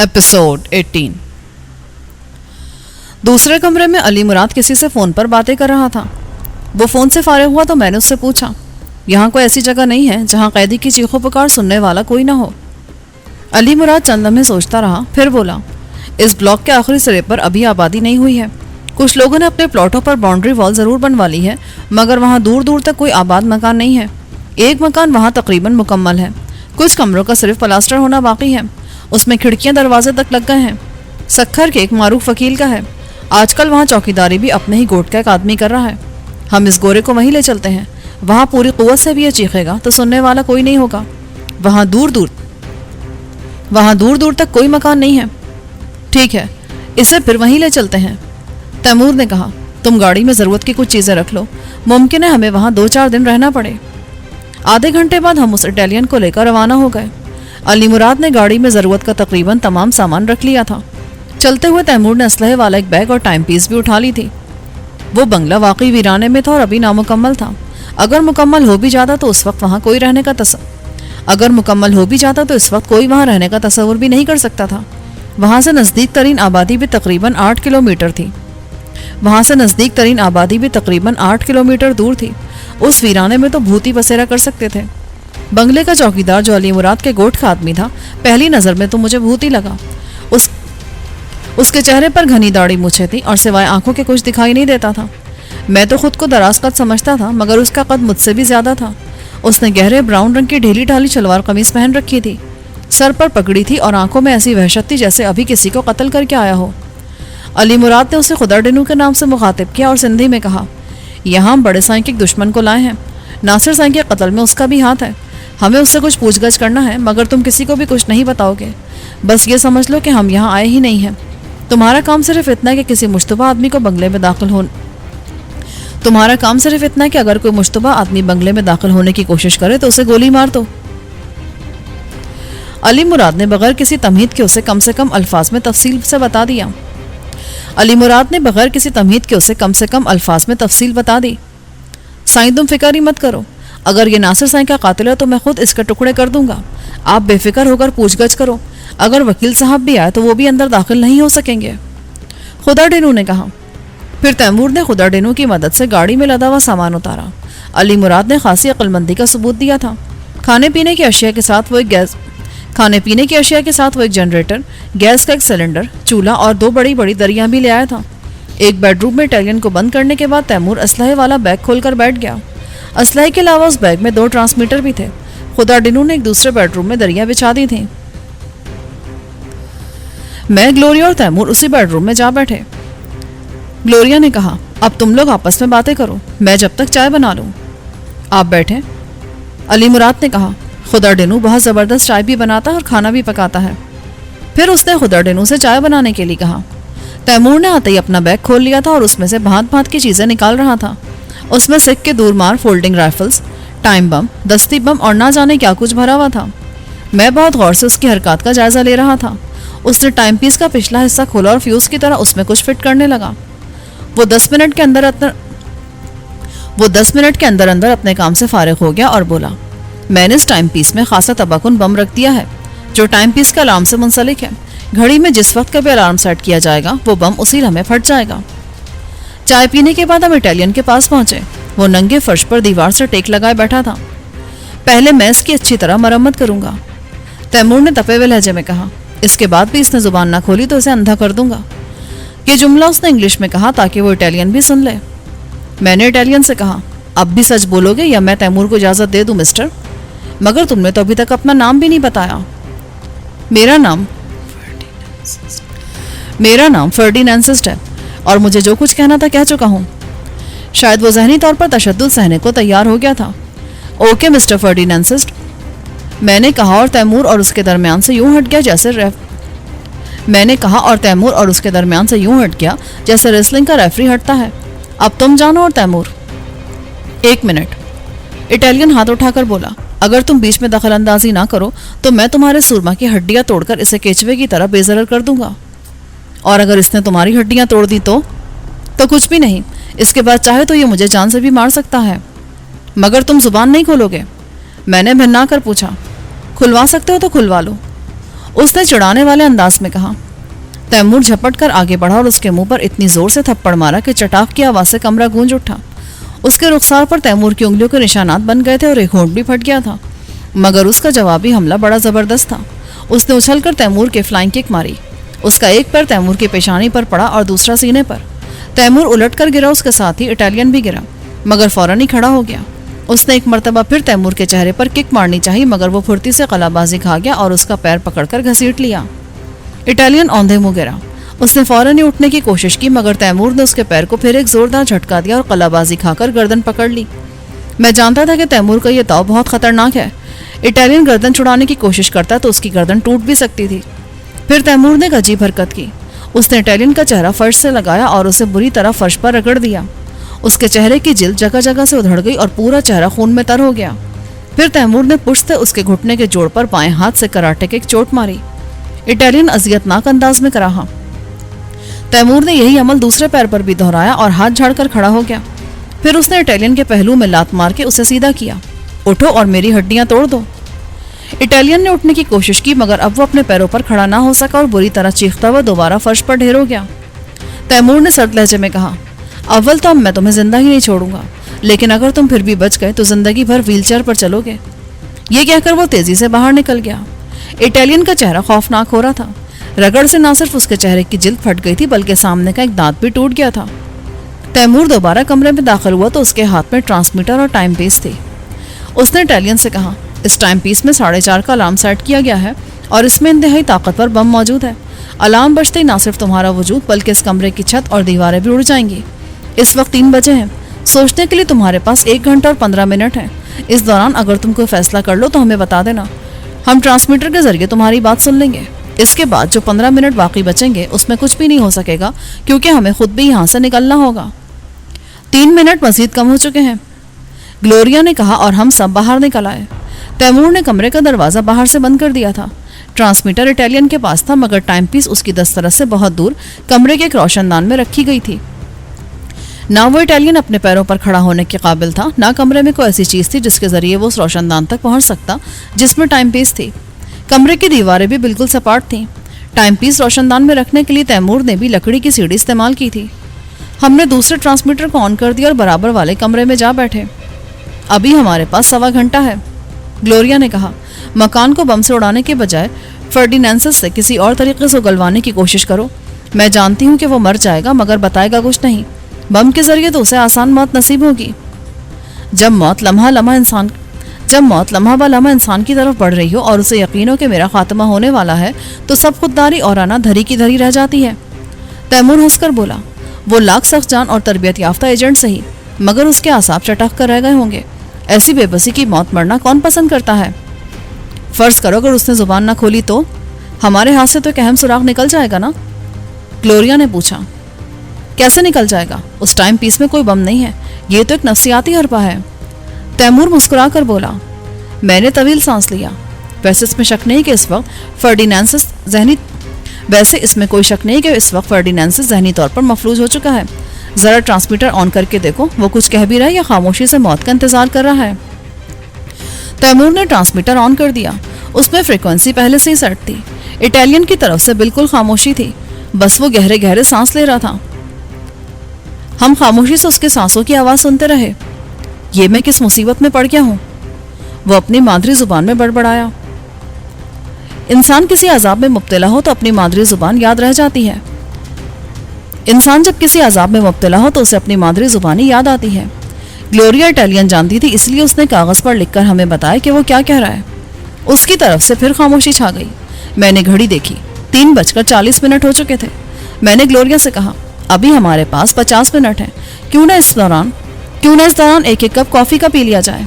Episode 18। दूसरे कमरे में अली मुराद किसी से फ़ोन पर बातें कर रहा था। वो फ़ोन से फारिग हुआ तो मैंने उससे पूछा, यहाँ कोई ऐसी जगह नहीं है जहाँ कैदी की चीखों पुकार सुनने वाला कोई ना हो? अली मुराद चंद लम्हे सोचता रहा, फिर बोला, इस ब्लॉक के आखिरी सिरे पर अभी आबादी नहीं हुई है। कुछ लोगों ने अपने प्लॉटों पर बाउंड्री वॉल ज़रूर बनवा ली है, मगर वहाँ दूर दूर तक कोई आबाद मकान नहीं है। एक मकान वहाँ तकरीबन मुकम्मल है, कुछ कमरों का सिर्फ प्लास्टर होना बाकी है, उसमें खिड़कियां दरवाजे तक लग गए हैं। सखर के एक मारूफ वकील का है। आजकल वहाँ चौकीदारी भी अपने ही गोट का एक आदमी कर रहा है। हम इस गोरे को वहीं ले चलते हैं, वहाँ पूरी कुव्वत से भी ये चीखेगा तो सुनने वाला कोई नहीं होगा। वहाँ दूर दूर तक कोई मकान नहीं है। ठीक है, इसे फिर वहीं ले चलते हैं। तैमूर ने कहा, तुम गाड़ी में ज़रूरत की कुछ चीज़ें रख लो, मुमकिन है हमें वहाँ 2-4 दिन रहना पड़े। आधे घंटे बाद हम उस इटालियन को लेकर रवाना हो गए। अली मुराद ने गाड़ी में ज़रूरत का तकरीबन तमाम सामान रख लिया था। चलते हुए तैमूर ने असलहे वाला एक बैग और टाइम पीस भी उठा ली थी। वो बंगला वाकई वीराने में था और अभी नामुकम्मल था। अगर मुकम्मल हो भी जाता तो इस वक्त वहाँ कोई रहने का तसव्वुर भी नहीं कर सकता था। वहाँ से नज़दीक तरीन आबादी भी तकरीबन 8 किलोमीटर दूर थी। उस वीराने में तो भूत ही बसेरा कर सकते थे। बंगले का चौकीदार, जो अली मुराद के गोट का आदमी था, पहली नज़र में तो मुझे भूत ही लगा। उसके चेहरे पर घनी दाढ़ी मूछें थी और सिवाय आंखों के कुछ दिखाई नहीं देता था। मैं तो खुद को दराज कद समझता था, मगर उसका कद मुझसे भी ज़्यादा था। उसने गहरे ब्राउन रंग की ढीली ढाली शलवार कमीज पहन रखी थी, सर पर पगड़ी थी और आंखों में ऐसी वहशत थी जैसे अभी किसी को कत्ल करके आया हो। अली मुराद ने उसे खुदा डिनू के नाम से मुखातिब किया और सिंधी में कहा, यहाँ हम बड़े साईं के दुश्मन को लाए हैं। नासिर साईं के कत्ल में उसका भी हाथ है। हमें उससे कुछ पूछगछ करना है, मगर तुम किसी को भी कुछ नहीं बताओगे। बस ये समझ लो कि हम यहाँ आए ही नहीं हैं। तुम्हारा काम सिर्फ इतना है कि किसी मुश्तबा आदमी को बंगले में दाखिल अगर कोई मुश्तबा आदमी बंगले में दाखिल होने की कोशिश करे तो उसे गोली मार दो। अली मुराद ने बगैर किसी तमहीद के उसे कम से कम अल्फाज में तफसील बता दी। साईं, तुम फिक्र ही मत करो। अगर ये नासिर साईं का कातिल है तो मैं खुद इसके टुकड़े कर दूंगा। आप बेफिक्र होकर पूछगछ करो। अगर वकील साहब भी आए तो वो भी अंदर दाखिल नहीं हो सकेंगे, खुदा डिनू ने कहा। फिर तैमूर ने खुदा डिनू की मदद से गाड़ी में लदा हुआ सामान उतारा। अली मुराद ने खासी अक्लमंदी का सबूत दिया था। खाने पीने की अशिया के साथ वो एक जनरेटर, गैस का एक सिलेंडर, चूल्हा और 2 बड़ी बड़ी दरियां भी ले आया था। एक बेडरूम में इटालियन को बंद करने के बाद तैमूर असलहे वाला बैग खोलकर बैठ गया। असलहे के अलावा उस बैग में 2 ट्रांसमीटर भी थे। खुदा डिनू ने एक दूसरे बेडरूम में दरिया बिछा दी थी। मैं, ग्लोरिया और तैमूर उसी बेडरूम में जा बैठे। ग्लोरिया ने कहा, अब तुम लोग आपस में बातें करो, मैं जब तक चाय बना लूं। आप बैठे। अली मुराद ने कहा, खुदा डिनू बहुत ज़बरदस्त चाय भी बनाता है और खाना भी पकाता है। फिर उसने खुदा डिनू से चाय बनाने के लिए कहा। तैमूर ने आते ही अपना बैग खोल लिया था और उसमें से भांत भांत की चीज़ें निकाल रहा था। उसमें सिख के दूरमार, फोल्डिंग राइफल्स, टाइम बम, दस्ती बम और ना जाने क्या कुछ भरा हुआ था। मैं बहुत गौर से उसकी हरकत का जायजा ले रहा था। उसने टाइम पीस का पिछला हिस्सा खोला और फ्यूज़ की तरह उसमें कुछ फिट करने लगा। वो 10 मिनट के अंदर अपने काम से फारिग हो गया और बोला, मैंने इस टाइम पीस में खासा तबाकुन बम रख दिया है, जो टाइम पीस के अलार्म से मुंसलिक है। घड़ी में जिस वक्त का भी अलार्म सेट किया जाएगा वो बम उसी लम्हे फट जाएगा। चाय पीने के बाद हम इटालियन के पास पहुंचे। वो नंगे फर्श पर दीवार से टेक लगाए बैठा था। पहले मैं इसकी अच्छी तरह मरम्मत करूंगा, तैमूर ने तपे हुए लहजे में कहा। इसके बाद भी इसने जुबान ना खोली तो इसे अंधा कर दूंगा। ये जुमला उसने इंग्लिश में कहा ताकि वो इटालियन भी सुन ले। मैंने इटालियन से कहा, अब भी सच बोलोगे या मैं तैमूर को इजाज़त दे दूं मिस्टर? मगर तुमने तो अभी तक अपना नाम भी नहीं बताया। मेरा नाम फर्डिनेंसिस्ट है और मुझे जो कुछ कहना था कह चुका हूँ। शायद वो ज़हनी तौर पर तशद्दुद सहने को तैयार हो गया था। ओके मिस्टर फर्डिनेंसिस्ट, मैंने कहा और तैमूर और उसके दरमियान से यूं हट गया जैसे रेसलिंग का रेफरी हटता है। अब तुम जानो और तैमूर। 1 मिनट, इटालियन हाथ उठाकर बोला, अगर तुम बीच में दखल अंदाजी ना करो तो मैं तुम्हारे सुरमा की हड्डियां तोड़कर इसे केचवे की तरह बेजरर कर दूंगा। और अगर इसने तुम्हारी हड्डियां तोड़ दी तो कुछ भी नहीं। इसके बाद चाहे तो ये मुझे जान से भी मार सकता है। मगर तुम जुबान नहीं खोलोगे? मैंने भिन्ना कर पूछा। खुलवा सकते हो तो खुलवा लो। اس نے चिढ़ाने वाले अंदाज में कहा। तैमूर झपट कर आगे बढ़ा और उसके मुंह पर इतनी जोर से थप्पड़ मारा कि चटाक की आवाज से कमरा गूंज उठा। उसके रुखसार पर तैमूर की उंगलियों के निशानात बन गए थे और एक होंठ भी फट गया था, मगर उसका जवाबी हमला बड़ा जबरदस्त था। उसने उछलकर तैमूर के फ्लाइंग किक मारी। उसका एक पैर तैमूर की पेशानी पर पड़ा और दूसरा सीने पर। तैमूर उलट कर गिरा, उसके साथ ही इटालियन भी गिरा, मगर फौरन ही खड़ा हो गया। उसने एक मर्तबा फिर तैमूर के चेहरे पर किक मारनी चाहिए, मगर वो फुर्ती से कलाबाजी खा गया और उसका पैर पकड़कर घसीट लिया। इटालियन औंधे मुंह गिरा। उसने फौरन ही उठने की कोशिश की, मगर तैमूर ने उसके पैर को फिर एक जोरदार झटका दिया और कलाबाजी खाकर गर्दन पकड़ ली। मैं जानता था कि तैमूर का यह दाव बहुत खतरनाक है। इटालियन गर्दन छुड़ाने की कोशिश करता तो उसकी गर्दन टूट भी सकती थी। फिर तैमूर ने एक अजीब हरकत की। उसने इटालियन का चेहरा फर्श से लगाया और उसे बुरी तरह फर्श पर रगड़ दिया। उसके चेहरे की जिल्द जगह जगह से उधड़ गई और पूरा चेहरा खून में तर हो गया। फिर तैमूर ने पुष्ट से उसके घुटने के जोड़ पर बाएं हाथ से कराटे की एक चोट मारी। इटालियन अजियतनाक अंदाज में कराहा। तैमूर ने यही अमल दूसरे पैर पर भी दोहराया और हाथ झाड़कर खड़ा हो गया। फिर उसने इटालियन के पहलू में लात मार के उसे सीधा किया। उठो और मेरी हड्डियां तोड़ दो। इटालियन ने उठने की कोशिश की, मगर अब वो अपने पैरों पर खड़ा ना हो सका और बुरी तरह चीखता हुआ दोबारा फर्श पर ढेर हो गया। तैमूर ने सर्द लहजे में कहा, अव्वल तो अब मैं तुम्हें जिंदा ही नहीं छोड़ूंगा, लेकिन अगर तुम फिर भी बच गए तो जिंदगी भर व्हीलचेयर पर चलोगे। ये कहकर वो तेजी से बाहर निकल गया। इटालियन का चेहरा खौफनाक हो रहा था। रगड़ से ना सिर्फ उसके चेहरे की जिल्द फट गई थी, बल्कि सामने का एक दांत भी टूट गया था। तैमूर दोबारा कमरे में दाखिल हुआ तो उसके हाथ में ट्रांसमीटर और टाइम पीस थी। उसने इटालियन से कहा, इस टाइम पीस में 4:30 का अलार्म सेट किया गया है और इसमें इंतहाई ताकतवर बम मौजूद है। अलार्म बजते ही ना सिर्फ तुम्हारा वजूद बल्कि इस कमरे की छत और दीवारें भी उड़ जाएंगी। इस वक्त 3 बजे हैं। सोचने के लिए तुम्हारे पास 1 घंटा और 15 मिनट है। इस दौरान अगर तुम कोई फैसला कर लो तो हमें बता देना। हम ट्रांसमीटर के जरिए तुम्हारी बात सुन लेंगे। इसके बाद जो 15 मिनट बाकी बचेंगे उसमें कुछ भी नहीं हो सकेगा, क्योंकि हमें खुद भी यहाँ से निकलना होगा। 3 मिनट मजीद कम हो चुके हैं, ग्लोरिया ने कहा, और हम सब बाहर निकल आए। तैमूर ने कमरे का दरवाजा बाहर से बंद कर दिया था। ट्रांसमीटर इटालियन के पास था, मगर टाइम पीस उसकी दस्तरस से बहुत दूर कमरे के एक रोशनदान में रखी गई थी। ना वो इटालियन अपने पैरों पर खड़ा होने के काबिल था, ना कमरे में कोई ऐसी चीज थी जिसके जरिए वो उस रोशनदान तक पहुंच सकता जिसमें टाइम पीस थी। कमरे की दीवारें भी बिल्कुल सपाट थीं। टाइम पीस रोशनदान में रखने के लिए तैमूर ने भी लकड़ी की सीढ़ी इस्तेमाल की थी। हमने दूसरे ट्रांसमीटर को ऑन कर दिया और बराबर वाले कमरे में जा बैठे। अभी हमारे पास 1.25 घंटा है, ग्लोरिया ने कहा। मकान को बम से उड़ाने के बजाय फर्डिनेंसेस से किसी और तरीके से उगलवाने की कोशिश करो। मैं जानती हूँ कि वो मर जाएगा, मगर बताएगा कुछ नहीं। बम के जरिए तो उसे आसान मौत नसीब होगी। जब मौत लम्हा ब लम्हा इंसान की तरफ बढ़ रही हो और उसे यकीन हो कि मेरा खात्मा होने वाला है, तो सब खुददारी और आना धरी की धरी रह जाती है। तैमूर हंसकर बोला, वो लाख सख्त जान और तरबियत याफ्ता एजेंट सही, मगर उसके आसाब चटक कर रह गए होंगे। ऐसी बेबसी की मौत मरना कौन पसंद करता है? फर्ज करो अगर उसने जुबान ना खोली तो हमारे हाथ से तो एक अहम सुराग निकल जाएगा ना? ग्लोरिया ने पूछा। कैसे निकल जाएगा? उस टाइम पीस में कोई बम नहीं है। ये तो एक नफ्सियाती हरपा है। तैमूर मुस्कुरा कर बोला। मैंने तवील सांस लिया। वैसे इसमें शक नहीं कि इस वक्त फर्डिनेंसेस जहनी तौर पर मफलूज हो चुका है। जरा ट्रांसमीटर ऑन करके देखो, वो कुछ कह भी रहा है या खामोशी से मौत का इंतजार कर रहा है। तैमूर ने ट्रांसमीटर ऑन कर दिया। उसमें फ्रीक्वेंसी पहले से ही सेट थी। इटालियन की तरफ से बिल्कुल खामोशी थी, बस वो गहरे गहरे सांस ले रहा था। हम खामोशी से उसके सांसों की आवाज सुनते रहे। ये मैं किस मुसीबत में पड़ गया हूं? वो अपनी मादरी जुबान में बड़बड़ाया। इंसान किसी अजाब में मुब्तला हो तो अपनी मादरी जुबान याद रह जाती है। इंसान जब किसी अजाब में मुब्तला हो तो उसे अपनी मादरी जुबानी याद आती है। ग्लोरिया इटालियन जानती थी, इसलिए उसने कागज पर लिखकर हमें बताया कि वो क्या कह रहा है। उसकी तरफ से फिर खामोशी छा गई। मैंने घड़ी देखी, 3:40 हो चुके थे। मैंने ग्लोरिया से कहा, अभी हमारे पास 50 मिनट हैं। क्यों ना इस दौरान एक कप कॉफी का पी लिया जाए।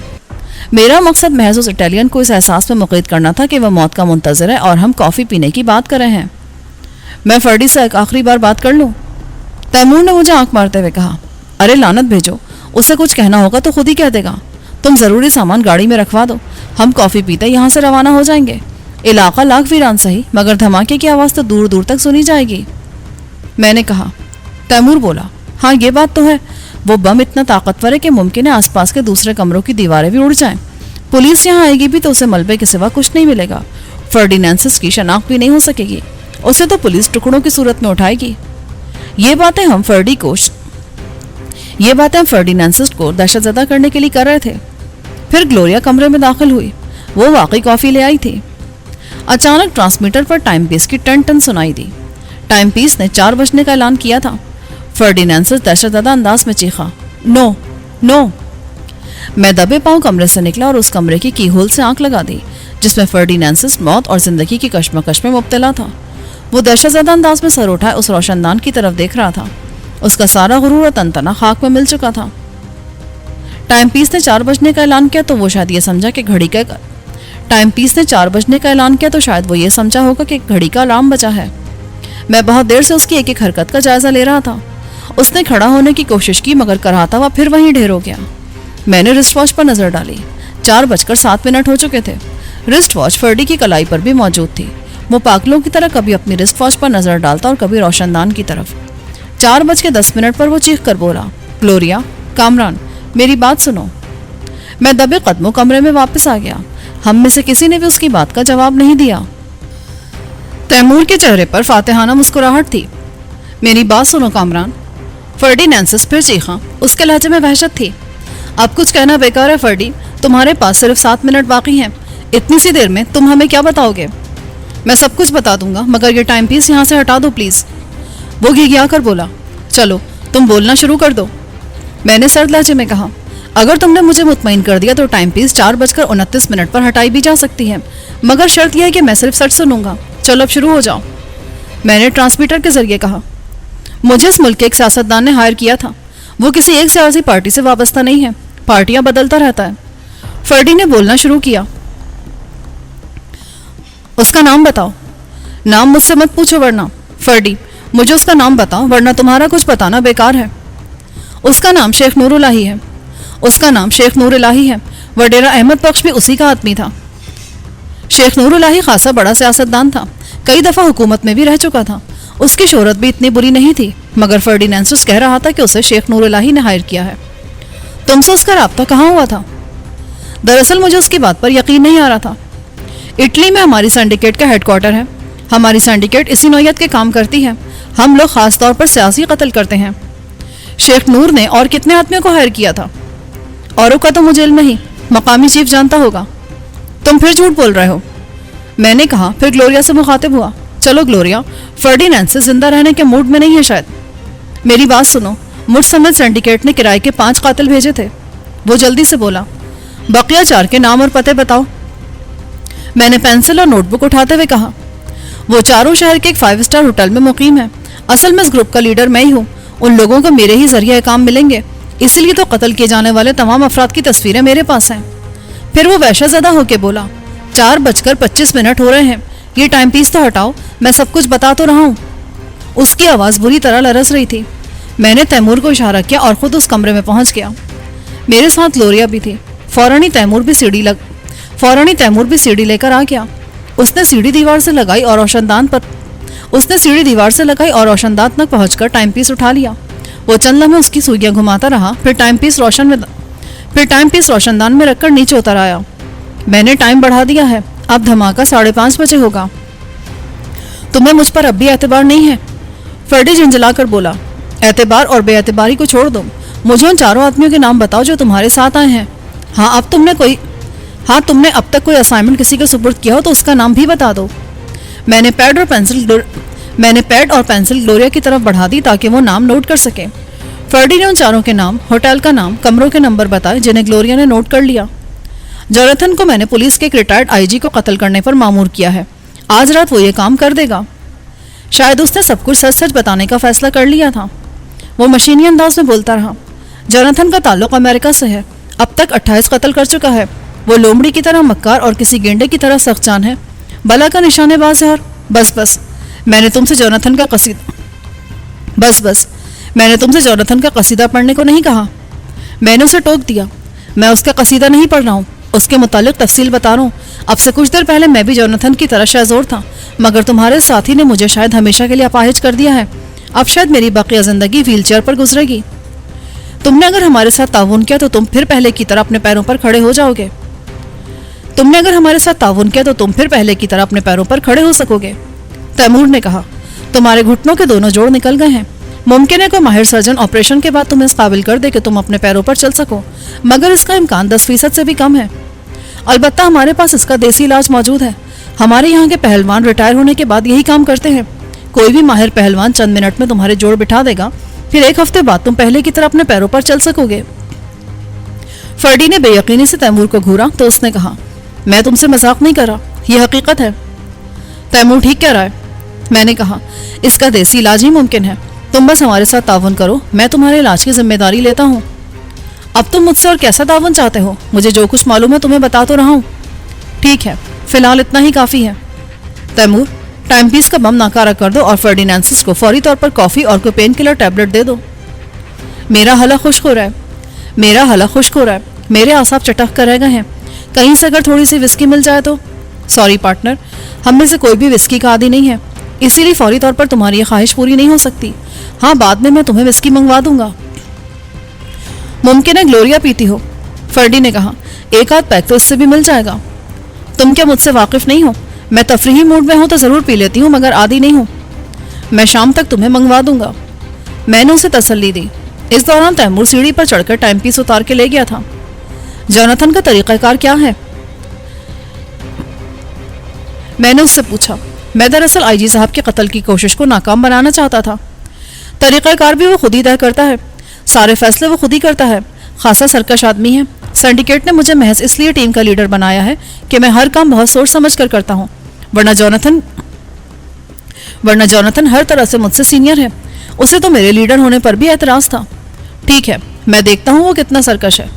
मेरा मकसद महज उस इटालियन को इस एहसास में मुक़य्यद करना था कि वह मौत का मुंतज़िर है और हम कॉफी पीने की बात कर रहे हैं। मैं फर्डी से एक आखिरी बार बात कर लूं? तैमूर ने मुझे आंख मारते हुए कहा। अरे लानत भेजो, उसे कुछ कहना होगा तो खुद ही कह देगा। तुम जरूरी सामान गाड़ी में रखवा दो, हम कॉफी पीते यहाँ से रवाना हो जाएंगे। इलाका लाख वीरान सही, मगर धमाके की आवाज़ तो दूर दूर तक सुनी जाएगी। मैंने कहा। तैमूर बोला, हाँ ये बात तो है। वो बम इतना ताकतवर है कि मुमकिन है आसपास के दूसरे कमरों की दीवारें भी उड़ जाएं। पुलिस यहाँ आएगी भी तो उसे मलबे के सिवा कुछ नहीं मिलेगा। फर्डिनेंसिस की शनाख्त भी नहीं हो सकेगी, उसे तो पुलिस टुकड़ों की सूरत में उठाएगी। ये बातें हम फर्डिनेंसिस को दहशतज़दा करने के लिए कर रहे थे। फिर ग्लोरिया कमरे में दाखिल हुई। वो वाकई कॉफ़ी ले आई थी। अचानक ट्रांसमीटर पर टाइम पीस की टन टन सुनाई दी। टाइम पीस ने 4 बजने का ऐलान किया था। फर्डिनेंसिस दहशतज़दा अंदाज में चीखा, नो नो। मैं दबे पांव कमरे से निकला और उस कमरे की कीहोल से आंख लगा दी जिसमें फर्डिनेंसिस मौत और जिंदगी की कश्मकश में मुब्तला था। वो दहशतज़दा अंदाज में सर उठाए उस रोशनदान की तरफ देख रहा था। उसका सारा गुरूर और तनतना खाक में मिल चुका था। टाइम पीस ने 4 बजने का ऐलान किया तो वो शायद ये समझा कि घड़ी का होगा कि घड़ी का अलार्म बजा है। मैं बहुत देर से उसकी एक एक हरकत का जायजा ले रहा था। उसने खड़ा होने की कोशिश की मगर कराहता हुआ फिर वहीं ढेर हो गया। मैंने रिस्ट वॉच पर नजर डाली। 4:07 हो चुके थे। रिस्ट वॉच फर्डी की कलाई पर भी मौजूद थी। वो पागलों की तरह कभी अपनी रिस्ट वॉच पर नजर डालता और कभी रोशनदान की तरफ। 4:10 पर वो चीख कर बोला, ग्लोरिया, कामरान, मेरी बात सुनो। मैं दबे कदमों कमरे में वापस आ गया। हम में से किसी ने भी उसकी बात का जवाब नहीं दिया। तैमूर के चेहरे पर फातिहाना मुस्कुराहट थी। मेरी बात सुनो कामरान। फर्डिनेंसिस फिर चीखा। उसके लहजे में वहशत थी। अब कुछ कहना बेकार है फर्डी, तुम्हारे पास सिर्फ 7 मिनट बाकी हैं। इतनी सी देर में तुम हमें क्या बताओगे? मैं सब कुछ बता दूंगा मगर ये टाइम पीस यहाँ से हटा दो प्लीज। वो घिघिया कर बोला, चलो तुम बोलना शुरू कर दो। मैंने सर्द लहजे में कहा, अगर तुमने मुझे मुतमईन कर दिया तो टाइम पीस 4:29 पर हटाई भी जा सकती है, मगर शर्त यह है कि मैं सिर्फ सच सुनूंगा। चलो अब शुरू हो जाओ। मैंने ट्रांसमीटर के जरिए कहा, मुझे इस मुल्क के एक सियासतदान ने हायर किया था। वो किसी एक सियासी पार्टी से वाबस्ता नहीं है, पार्टियां बदलता रहता है। फर्डी ने बोलना शुरू किया, उसका नाम बताओ। नाम मुझसे मत पूछो वरना। फर्डी, मुझे उसका नाम बताओ वरना तुम्हारा कुछ बताना बेकार है। उसका नाम शेख नूरुल्लाही है। उसका नाम शेख नूरुल्लाही है। वडेरा अहमद बख्श भी उसी का आदमी था। शेख नूरुल्लाही खासा बड़ा सियासतदान था, कई दफ़ा हुकूमत में भी रह चुका था। उसकी शोहरत भी इतनी बुरी नहीं थी, मगर फर्डिनेंसिस कह रहा था कि उसे शेख नूरुल्लाही ने हायर किया है। तुमसे उसका राब्ता कहाँ हुआ था? दरअसल मुझे उसकी बात पर यकीन नहीं आ रहा था। इटली में हमारी सिंडिकेट का हेडक्वार्टर है। हमारी सिंडिकेट इसी नौयत के काम करती है। हम लोग खास तौर पर सियासी कत्ल करते हैं। शेख नूर ने और कितने आदमियों को हायर किया था? औरों का तो मुझे इल्म नहीं, मकामी चीफ जानता होगा। तुम फिर झूठ बोल रहे हो, मैंने कहा। फिर ग्लोरिया से मुखातिब हुआ, चलो ग्लोरिया, फर्डिनेंसिस जिंदा रहने के मूड में नहीं है शायद। मेरी बात सुनो, मुझ समेत सिंडिकेट ने किराए के 5 कातिल भेजे थे। वो जल्दी से बोला, बकिया 4 के नाम और पते बताओ। मैंने पेंसिल और नोटबुक उठाते हुए कहा, वो चारों शहर के एक 5 स्टार होटल में मुकीम है। असल में इस ग्रुप का लीडर मैं ही हूँ। उन लोगों को मेरे ही जरिए काम मिलेंगे, इसीलिए तो कत्ल किए जाने वाले तमाम अफराद की तस्वीरें मेरे पास हैं। फिर वो वहशतज़दा होकर बोला, 4:25 हो रहे हैं, ये टाइम पीस तो हटाओ, मैं सब कुछ बता तो रहा हूँ। उसकी आवाज़ बुरी तरह लरस रही थी। मैंने तैमूर को इशारा किया और खुद उस कमरे में पहुंच गया। मेरे साथ ग्लोरिया भी थी। फौरन ही तैमूर भी सीढ़ी लेकर आ गया। उसने सीढ़ी दीवार से लगाई और रोशनदान तक पहुंचकर टाइम पीस उठा लिया। वो चंद लम्हे उसकी सुइयां घुमाता रहा। फिर टाइम पीस रोशनदान में रखकर नीचे उतर आया। मैंने टाइम बढ़ा दिया है, अब धमाका 5:30 बजे होगा। तुम्हें मुझ पर अब भी एतबार नहीं है? फर्डी झंझलाकर बोला, एतबार और बेएतबारी को छोड़ दो। मुझे उन 4 आदमियों के नाम बताओ जो तुम्हारे साथ आए हैं। तुमने अब तक कोई असाइनमेंट किसी को सुपुर्द किया हो तो उसका नाम भी बता दो। मैंने पैड और पेंसिल ग्लोरिया की तरफ बढ़ा दी ताकि वो नाम नोट कर सके। फर्डी ने उन 4 के नाम, होटल का नाम, कमरों के नंबर बताए जिन्हें ग्लोरिया ने नोट कर लिया। जोनाथन को मैंने पुलिस के एक रिटायर्ड आईजी को कत्ल करने पर मामूर किया है। आज रात वो ये काम कर देगा। शायद उसने सब कुछ सच सच बताने का फैसला कर लिया था। वो मशीनी अंदाज में बोलता रहा। जोनाथन का ताल्लुक अमेरिका से है। अब तक 28 कत्ल कर चुका है। वो लोमड़ी की तरह मक्कार और किसी गेंडे की तरह सख्त-जान है। बला का निशानेबाज है। और बस मैंने तुमसे जोनाथन का कसीदा पढ़ने को नहीं कहा। मैंने उसे टोक दिया। मैं उसका कसीदा नहीं पढ़ रहा हूँ, उसके मुतालिक तफसील बता रहा हूँ। अब से कुछ देर पहले मैं भी जोनाथन की तरह शाहज़ोर था, मगर तुम्हारे साथी ने मुझे शायद हमेशा के लिए अपाहिज कर दिया है। अब शायद मेरी बाकी ज़िंदगी व्हीलचेयर पर गुजरेगी। तुमने अगर हमारे साथ ताउन किया तो तुम फिर पहले की तरह अपने पैरों पर खड़े हो जाओगे। تم نے اگر ہمارے ساتھ تعاون کیا تو تم پھر پہلے کی طرح اپنے پیروں پر کھڑے ہو سکو گے۔ تیمور نے کہا، تمہارے گھٹنوں کے دونوں جوڑ نکل گئے ہیں۔ ممکن ہے کوئی ماہر سرجن آپریشن کے بعد تمہیں اس قابل کر دے کہ تم اپنے پیروں پر چل سکو، مگر اس کا امکان 10% سے بھی کم ہے۔ البتہ ہمارے پاس اس کا دیسی علاج موجود ہے۔ ہمارے یہاں کے پہلوان ریٹائر ہونے کے بعد یہی کام کرتے ہیں۔ کوئی بھی ماہر پہلوان چند منٹ میں تمہارے جوڑ بٹھا دے گا، پھر 1 ہفتے بعد تم پہلے کی طرح اپنے پیروں پر چل سکو گے۔ فرڈی نے بے یقینی سے تیمور کو گھورا تو اس نے کہا، میں تم سے مذاق نہیں کر رہا، یہ حقیقت ہے۔ تیمور ٹھیک کہہ رہا ہے، میں نے کہا، اس کا دیسی علاج ہی ممکن ہے۔ تم بس ہمارے ساتھ تعاون کرو، میں تمہارے علاج کی ذمہ داری لیتا ہوں۔ اب تم مجھ سے اور کیسا تعاون چاہتے ہو؟ مجھے جو کچھ معلوم ہے تمہیں بتا تو رہا ہوں۔ ٹھیک ہے، فی الحال اتنا ہی کافی ہے۔ تیمور، ٹائم پیس کا بم ناکارہ کر دو اور فرڈینانسس کو فوری طور پر کافی اور کوئی پین کلر ٹیبلٹ دے دو۔ میرا حلق خشک ہو رہا ہے، میرے اعصاب چٹک کر رہ گئے ہیں۔ کہیں سے اگر تھوڑی سی وسکی مل جائے تو۔ سوری پارٹنر، ہم میں سے کوئی بھی وسکی کا عادی نہیں ہے، اسی لیے فوری طور پر تمہاری یہ خواہش پوری نہیں ہو سکتی۔ ہاں، بعد میں تمہیں وسکی منگوا دوں گا۔ ممکن ہے گلوریا پیتی ہو، فرڈی نے کہا، 1 آدھ پیک تو اس سے بھی مل جائے گا۔ تم کیا مجھ سے واقف نہیں ہو؟ میں تفریحی موڈ میں ہوں تو ضرور پی لیتی ہوں، مگر عادی نہیں ہوں۔ میں شام تک تمہیں منگوا دوں گا، میں نے اسے تسلی دی۔ اس دوران تیمور سیڑھی پر چڑھ کر ٹائم پیس اتار کے لے گیا تھا۔ جوناتھن کا طریقہ کار کیا ہے؟ میں نے اس سے پوچھا۔ میں دراصل آئی جی صاحب کے قتل کی کوشش کو ناکام بنانا چاہتا تھا۔ طریقہ کار بھی وہ خود ہی طے کرتا ہے، سارے فیصلے وہ خود ہی کرتا ہے، خاصا سرکش آدمی ہے۔ سنڈیکیٹ نے مجھے محض اس لیے ٹیم کا لیڈر بنایا ہے کہ میں ہر کام بہت سوچ سمجھ کر کرتا ہوں، ورنہ جوناتھن ہر طرح سے مجھ سے سینئر ہے۔ اسے تو میرے لیڈر ہونے پر بھی اعتراض تھا۔ ٹھیک ہے، میں دیکھتا ہوں وہ کتنا سرکش ہے۔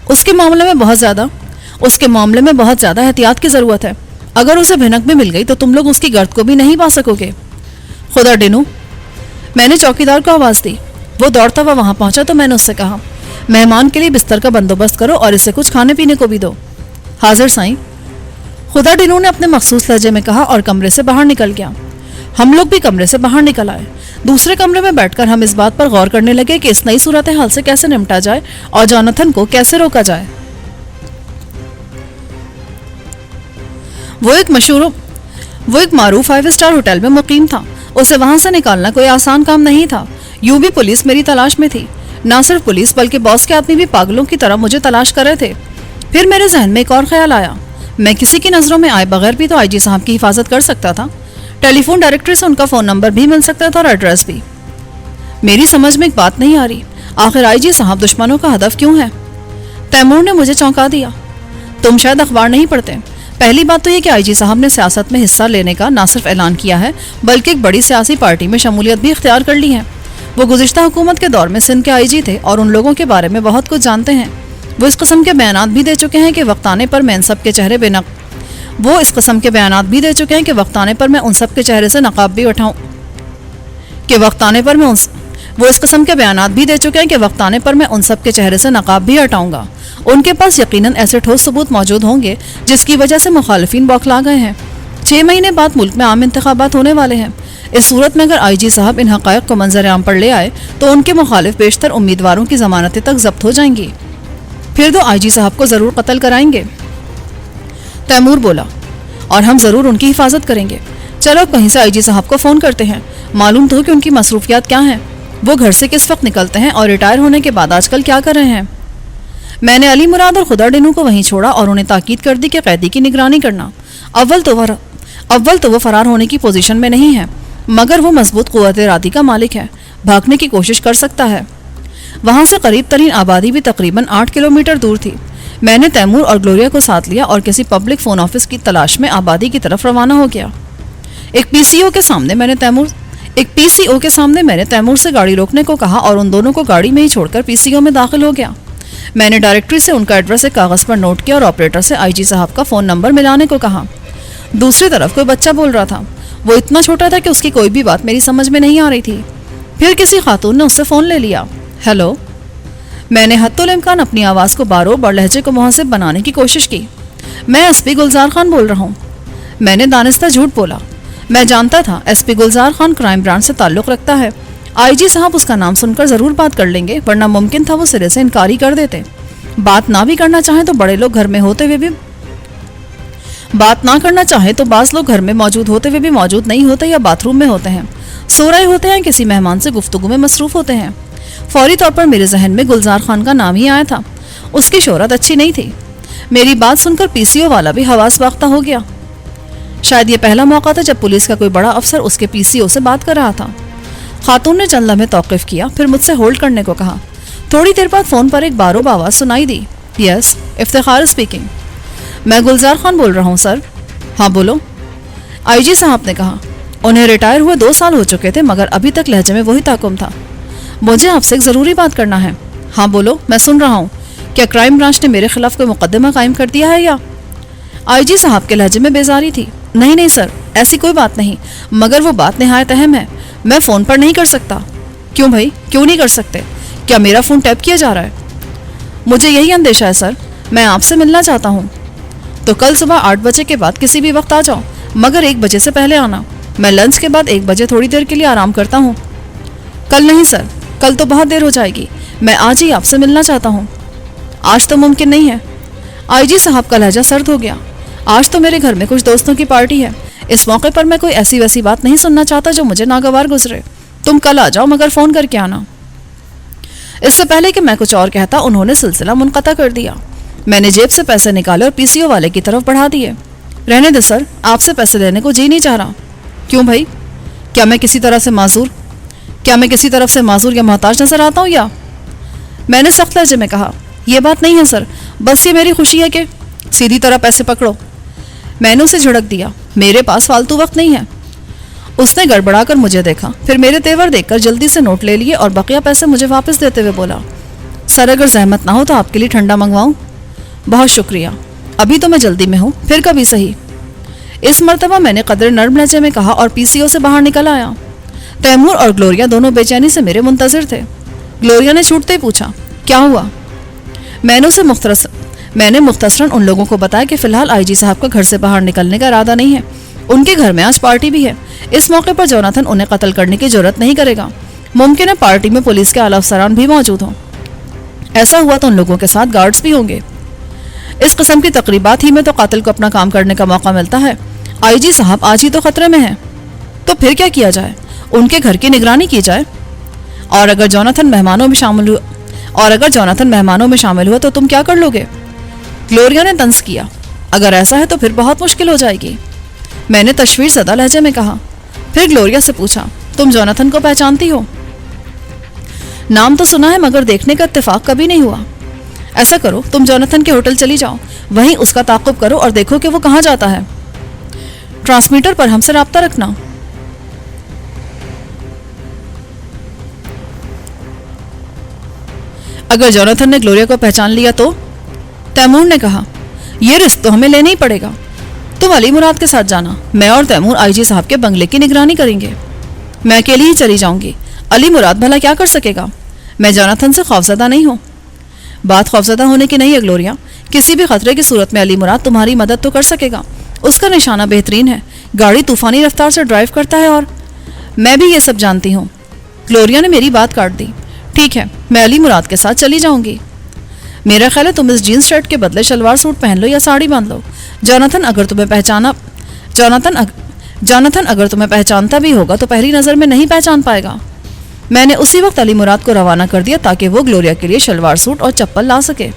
اس کے معاملے میں بہت زیادہ احتیاط کی ضرورت ہے۔ اگر اسے بھنک بھی مل گئی تو تم لوگ اس کی گرد کو بھی نہیں پا سکو گے۔ خدا ڈینو، میں نے چوکیدار کو آواز دی۔ وہ دوڑتا ہوا وہاں پہنچا تو میں نے اس سے کہا، مہمان کے لیے بستر کا بندوبست کرو اور اسے کچھ کھانے پینے کو بھی دو۔ حاضر سائیں، خدا ڈینو نے اپنے مخصوص لہجے میں کہا اور کمرے سے باہر نکل گیا۔ ہم لوگ بھی کمرے سے باہر نکل آئے۔ دوسرے کمرے میں بیٹھ کر ہم اس بات پر غور کرنے لگے کہ اس نئی صورتحال سے کیسے نمٹا جائے اور جوناتھن کو کیسے روکا جائے۔ وہ ایک معروف 5 اسٹار ہوٹل میں مقیم تھا۔ اسے وہاں سے نکالنا کوئی آسان کام نہیں تھا۔ یوں بھی پولیس میری تلاش میں تھی۔ نہ صرف پولیس بلکہ باس کے آدمی بھی پاگلوں کی طرح مجھے تلاش کر رہے تھے۔ پھر میرے ذہن میں ایک اور خیال آیا، میں کسی کی نظروں میں آئے بغیر بھی تو آئی جی صاحب کی حفاظت کر سکتا تھا۔ ٹیلی فون ڈائریکٹری سے ان کا فون نمبر بھی مل سکتا تھا اور ایڈریس بھی۔ میری سمجھ میں ایک بات نہیں آ رہی، آخر آئی جی صاحب دشمنوں کا ہدف کیوں ہے؟ تیمور نے مجھے چونکا دیا۔ تم شاید اخبار نہیں پڑھتے۔ پہلی بات تو یہ کہ آئی جی صاحب نے سیاست میں حصہ لینے کا نہ صرف اعلان کیا ہے بلکہ ایک بڑی سیاسی پارٹی میں شمولیت بھی اختیار کر لی ہے۔ وہ گزشتہ حکومت کے دور میں سندھ کے آئی جی تھے اور ان لوگوں کے بارے میں بہت کچھ جانتے ہیں۔ وہ اس قسم کے بیانات بھی دے چکے ہیں کہ وقت آنے پر میں ان سب کے چہرے سے نقاب بھی اٹھاؤں گا۔ ان کے پاس یقیناً ایسے ٹھوس ثبوت موجود ہوں گے جس کی وجہ سے مخالفین بوکھلا گئے ہیں۔ 6 مہینے بعد ملک میں عام انتخابات ہونے والے ہیں۔ اس صورت میں اگر آئی جی صاحب ان حقائق کو منظر عام پر لے آئے تو ان کے مخالف بیشتر امیدواروں کی ضمانتیں تک ضبط ہو جائیں گی۔ پھر تو آئی جی صاحب کو ضرور قتل کرائیں گے۔ تیمور بولا، اور ہم ضرور ان کی حفاظت کریں گے۔ چلو کہیں سے آئی جی صاحب کو فون کرتے ہیں، معلوم تو ہو کہ ان کی مصروفیات کیا ہیں، وہ گھر سے کس وقت نکلتے ہیں اور ریٹائر ہونے کے بعد آج کل کیا کر رہے ہیں۔ میں نے علی مراد اور خدا ڈینو کو وہیں چھوڑا اور انہیں تاکید کر دی کہ قیدی کی نگرانی کرنا۔ اول تو وہ فرار ہونے کی پوزیشن میں نہیں ہے، مگر وہ مضبوط قوت ارادی کا مالک ہے، بھاگنے کی کوشش کر سکتا ہے۔ وہاں سے قریب ترین آبادی بھی تقریباً 8 کلومیٹر دور تھی۔ میں نے تیمور اور گلوریا کو ساتھ لیا اور کسی پبلک فون آفس کی تلاش میں آبادی کی طرف روانہ ہو گیا۔ ایک پی سی او کے سامنے میں نے تیمور سے گاڑی روکنے کو کہا اور ان دونوں کو گاڑی میں ہی چھوڑ کر پی سی او میں داخل ہو گیا۔ میں نے ڈائریکٹری سے ان کا ایڈریس ایک کاغذ پر نوٹ کیا اور آپریٹر سے آئی جی صاحب کا فون نمبر ملانے کو کہا۔ دوسری طرف کوئی بچہ بول رہا تھا۔ وہ اتنا چھوٹا تھا کہ اس کی کوئی بھی بات میری سمجھ میں نہیں آ رہی تھی۔ پھر کسی خاتون نے اس سے فون لے لیا۔ ہیلو، میں نے حتی الامکان اپنی آواز کو باروب اور لہجے کو مہذب بنانے کی کوشش کی۔ میں ایس پی گلزار خان بول رہا ہوں۔ میں نے دانستہ جھوٹ بولا۔ میں جانتا تھا ایس پی گلزار خان کرائم برانچ سے تعلق رکھتا ہے۔ آئی جی صاحب اس کا نام سن کر ضرور بات کر لیں گے، ورنہ ممکن تھا وہ سرے سے انکاری کر دیتے۔ بات نہ بھی کرنا چاہیں تو بڑے لوگ گھر میں ہوتے ہوئے بھی बात ना करना चाहे तो बाज लोग घर में मौजूद होते हुए भी मौजूद नहीं होते या बाथरूम में होते हैं, सो रहे होते हैं, किसी मेहमान से गुफ्तगू में मसरूफ होते हैं। फौरी तौर पर मेरे जहन में गुलजार खान का नाम ही आया था। उसकी शोहरत अच्छी नहीं थी। मेरी बात सुनकर पीसीओ वाला भी हवास बाख्ता हो गया। शायद ये पहला मौका था जब पुलिस का कोई बड़ा अफसर उसके पीसीओ से बात कर रहा था। खातून ने चंद लम्हे तौक़ुफ़ किया, फिर मुझसे होल्ड करने को कहा। थोड़ी देर बाद फ़ोन पर एक बारोब आवाज़ सुनाई दी। Yes, Iftikhar speaking. मैं गुलजार खान बोल रहा हूँ सर। हाँ बोलो। आईजी साहब ने कहा। उन्हें रिटायर हुए 2 साल हो चुके थे, मगर अभी तक लहजे में वही ताकुम था। मुझे आपसे एक ज़रूरी बात करना है। हाँ बोलो, मैं सुन रहा हूँ। क्या क्राइम ब्रांच ने मेरे खिलाफ कोई मुकदमा कायम कर दिया है या? आईजी साहब के लहजे में बेजारी थी। नहीं नहीं सर, ऐसी कोई बात नहीं, मगर वो बात निहायत अहम है। मैं फ़ोन पर नहीं कर सकता। क्यों भाई, क्यों नहीं कर सकते? क्या मेरा फ़ोन टैप किया जा रहा है? मुझे यही अंदेशा है सर। मैं आपसे मिलना चाहता हूँ। तो कल सुबह 8 बजे के बाद किसी भी वक्त आ जाओ, मगर 1 बजे से पहले आना। मैं लंच के बाद 1 बजे थोड़ी देर के लिए आराम करता हूँ। कल नहीं सर, कल तो बहुत देर हो जाएगी। मैं आज ही आपसे मिलना चाहता हूँ। आज तो मुमकिन नहीं है। आईजी साहब का लहजा सर्द हो गया। आज तो मेरे घर में कुछ दोस्तों की पार्टी है। इस मौके पर मैं कोई ऐसी वैसी बात नहीं सुनना चाहता जो मुझे नागवार गुजरे। तुम कल आ जाओ, मगर फ़ोन करके आना। इससे पहले कि मैं कुछ और कहता, उन्होंने सिलसिला मुनक़ता कर दिया। मैंने जेब से पैसे निकाले और पीसीओ वाले की तरफ बढ़ा दिए। रहने दे सर, आपसे पैसे लेने को जी नहीं चाह रहा। क्यों भाई? क्या मैं किसी तरफ से माजूर या मोहताज नजर आता हूँ या? मैंने सख्त लहजे में कहा। यह बात नहीं है सर, बस ये मेरी खुशी है कि सीधी तरह पैसे पकड़ो। मैंने उसे झिड़क दिया। मेरे पास फालतू वक्त नहीं है। उसने गड़बड़ा कर मुझे देखा, फिर मेरे तेवर देखकर जल्दी से नोट ले लिए और बकिया पैसे मुझे वापस देते हुए बोला, सर अगर जहमत ना हो तो आपके लिए ठंडा मंगवाऊं? बहुत शुक्रिया, अभी तो मैं जल्दी में हूँ, फिर कभी सही। इस मर्तबा मैंने कदर नर्म लहजे में कहा और पीसीओ से बाहर निकल आया। तैमूर और ग्लोरिया दोनों बेचैनी से मेरे मुंतजिर थे। ग्लोरिया ने छूटते ही पूछा, क्या हुआ? मैंने मुख्तसरन उन लोगों को बताया कि फ़िलहाल आईजी साहब का घर से बाहर निकलने का इरादा नहीं है। उनके घर में आज पार्टी भी है। इस मौके पर जोनाथन उन्हें कत्ल करने की जरूरत नहीं करेगा। मुमकिन है पार्टी में पुलिस के आला अफसरान भी मौजूद हों। ऐसा हुआ तो उन लोगों के साथ गार्ड्स भी होंगे। इस किस्म की तकरीबात ही में तो कातिल को अपना काम करने का मौका मिलता है। आईजी साहब आज ही तो खतरे में हैं। तो फिर क्या किया जाए? उनके घर की निगरानी की जाए। और अगर जोनाथन मेहमानों में शामिल हुआ तो तुम क्या कर लोगे? ग्लोरिया ने तंज किया। अगर ऐसा है तो फिर बहुत मुश्किल हो जाएगी। मैंने तशवीर ज़दा लहजे में कहा। फिर ग्लोरिया से पूछा, तुम जोनाथन को पहचानती हो? नाम तो सुना है, मगर देखने का इत्तेफाक कभी नहीं हुआ। ऐसा करो, तुम जोनाथन के होटल चली जाओ, वहीं उसका ताक़ुब करो और देखो कि वो कहाँ जाता है। ट्रांसमीटर पर हमसे राब्ता रखना। अगर जोनाथन ने ग्लोरिया को पहचान लिया तो? तैमूर ने कहा, यह रिस्क तो हमें लेना ही पड़ेगा। तुम अली मुराद के साथ जाना, मैं और तैमूर आईजी साहब के बंगले की निगरानी करेंगे। मैं अकेली ही चली जाऊंगी। अली मुराद भला क्या कर सकेगा? मैं जोनाथन से खौफजदा नहीं हूँ। बात खौफजदा होने की नहीं है ग्लोरिया। किसी भी खतरे की सूरत में अली मुराद तुम्हारी मदद तो कर सकेगा। उसका निशाना बेहतरीन है, गाड़ी तूफानी रफ्तार से ड्राइव करता है और मैं भी ये सब जानती हूँ। ग्लोरिया ने मेरी बात काट दी। ठीक है, मैं अली मुराद के साथ चली जाऊंगी। मेरा ख्याल है तुम इस जीन्स शर्ट के बदले शलवार सूट पहन लो या साड़ी बांध लो। जोनाथन अगर तुम्हें पहचानता भी होगा तो पहली नज़र में नहीं पहचान पाएगा। मैंने उसी वक्त अली मुराद को रवाना कर दिया ताकि वो ग्लोरिया के लिए शलवार सूट और चप्पल ला सके।